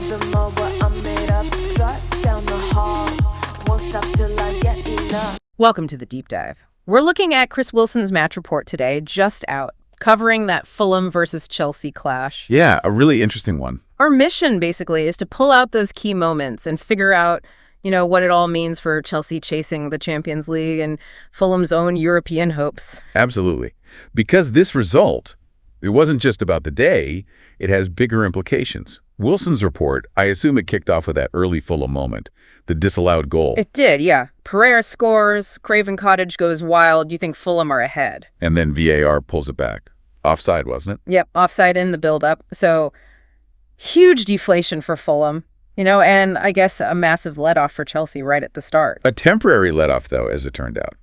them all what I'm made up. Strut down the hall, won't stop till I get enough. Welcome to the Deep Dive. We're looking at Chris Wilson's match report today, just out, covering that Fulham versus Chelsea clash. Yeah, a really interesting one. Our mission, basically, is to pull out those key moments and figure out, what it all means for Chelsea chasing the Champions League and Fulham's own European hopes. Absolutely. Because this result, it wasn't just about the day, it has bigger implications. Wilson's report, I assume it kicked off with that early Fulham moment, the disallowed goal. It did, yeah. Pereira scores, Craven Cottage goes wild, you think Fulham are ahead. And then VAR pulls it back. Offside, wasn't it? Yep, offside in the build-up. So, huge deflation for Fulham, and I guess a massive let-off for Chelsea right at the start. A temporary let-off, though, as it turned out.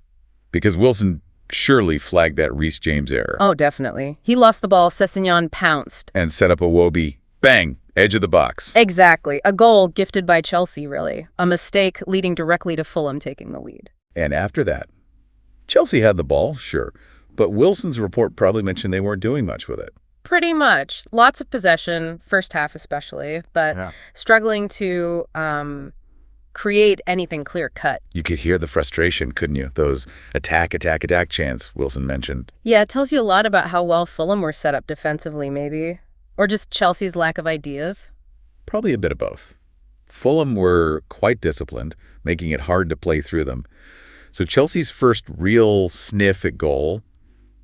Because Wilson surely flagged that Reece James error. Oh, definitely. He lost the ball, Sessegnon pounced. And set up Iwobi, bang, edge of the box. Exactly. A goal gifted by Chelsea, really. A mistake leading directly to Fulham taking the lead. And after that, Chelsea had the ball, sure, but Wilson's report probably mentioned they weren't doing much with it. Pretty much. Lots of possession, first half especially, but struggling to create anything clear-cut. You could hear the frustration, couldn't you? Those attack chants Wilson mentioned. Yeah, it tells you a lot about how well Fulham were set up defensively, maybe. Or just Chelsea's lack of ideas. Probably a bit of both. Fulham were quite disciplined, making it hard to play through them. So Chelsea's first real sniff at goal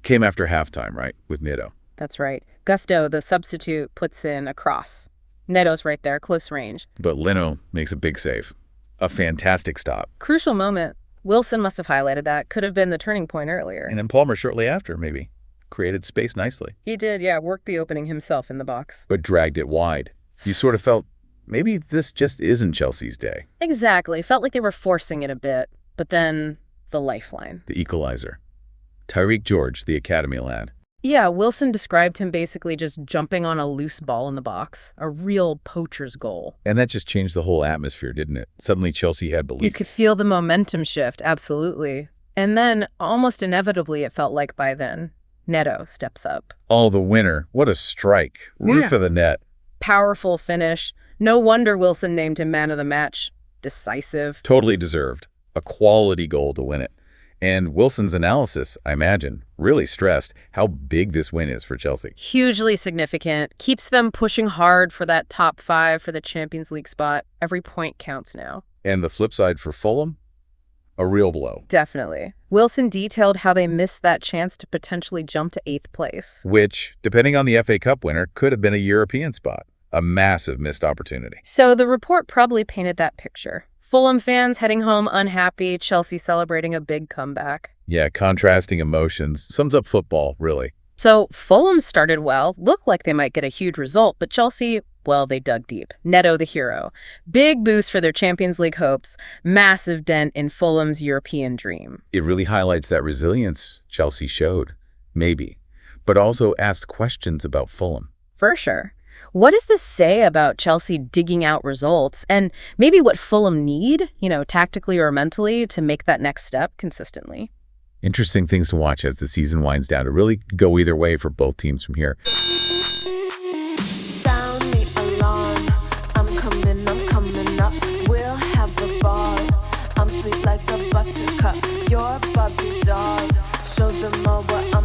came after halftime, right, with Neto. That's right. Gusto, the substitute, puts in a cross. Neto's right there, close range. But Leno makes a big save. A fantastic stop. Crucial moment. Wilson must have highlighted that. Could have been the turning point earlier. And then Palmer shortly after, maybe. Created space nicely. He did, yeah. Worked the opening himself in the box. But dragged it wide. You sort of felt, maybe this just isn't Chelsea's day. Exactly. Felt like they were forcing it a bit. But then the lifeline. The equalizer. Tyrique George, the academy lad. Yeah, Wilson described him basically just jumping on a loose ball in the box. A real poacher's goal. And that just changed the whole atmosphere, didn't it? Suddenly Chelsea had belief. You could feel the momentum shift, absolutely. And then, almost inevitably, it felt like by then, Neto steps up. Oh, the winner. What a strike. Roof of the net. Powerful finish. No wonder Wilson named him man of the match. Decisive. Totally deserved. A quality goal to win it. And Wilson's analysis, I imagine, really stressed how big this win is for Chelsea. Hugely significant. Keeps them pushing hard for that top 5 for the Champions League spot. Every point counts now. And the flip side for Fulham? A real blow. Definitely. Wilson detailed how they missed that chance to potentially jump to 8th place. Which, depending on the FA Cup winner, could have been a European spot. A massive missed opportunity. So the report probably painted that picture. Fulham fans heading home unhappy, Chelsea celebrating a big comeback. Yeah, contrasting emotions. Sums up football, really. So Fulham started well, looked like they might get a huge result, but Chelsea, well, they dug deep. Neto the hero. Big boost for their Champions League hopes. Massive dent in Fulham's European dream. It really highlights that resilience Chelsea showed, maybe, but also asked questions about Fulham. For sure. What does this say about Chelsea digging out results and maybe what Fulham need, tactically or mentally, to make that next step consistently? Interesting things to watch as the season winds down. To really go either way for both teams from here. Sound the alarm. I'm coming up. We'll have the ball. I'm sweet like a buttercup. You're Bobby doll. Show them all what